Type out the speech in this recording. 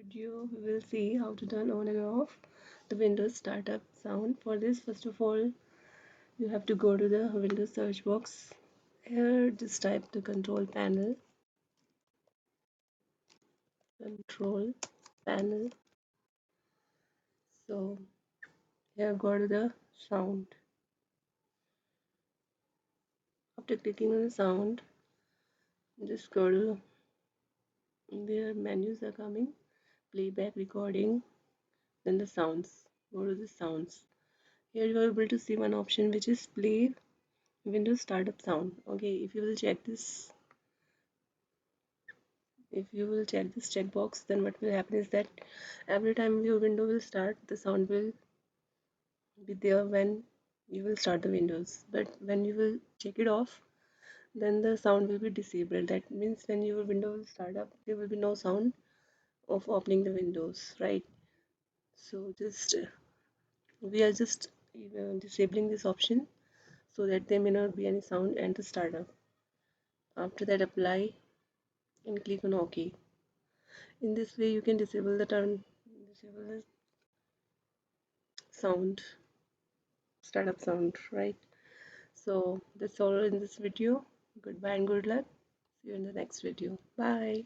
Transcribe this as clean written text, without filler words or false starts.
Video we will see how to turn on and off the Windows startup sound. For this, first of all, you have to go to the Windows search box. Here just type the control panel. So here go to the sound. After clicking on the sound, just go to where menus are coming, playback, recording, then the sounds. Go to the sounds. Here you are able to see one option which is play Windows startup sound. Okay, if you will check this checkbox, then what will happen is that every time your window will start, the sound will be there when you will start the windows. But when you will check it off, then the sound will be disabled. That means when your window will start up, there will be no sound of opening the windows, right? So just we are just disabling this option so that there may not be any sound and the startup. After that, apply and click on OK. In this way, you can disable the sound, startup sound, right? So that's all in this video. Goodbye and good luck. See you in the next video. Bye.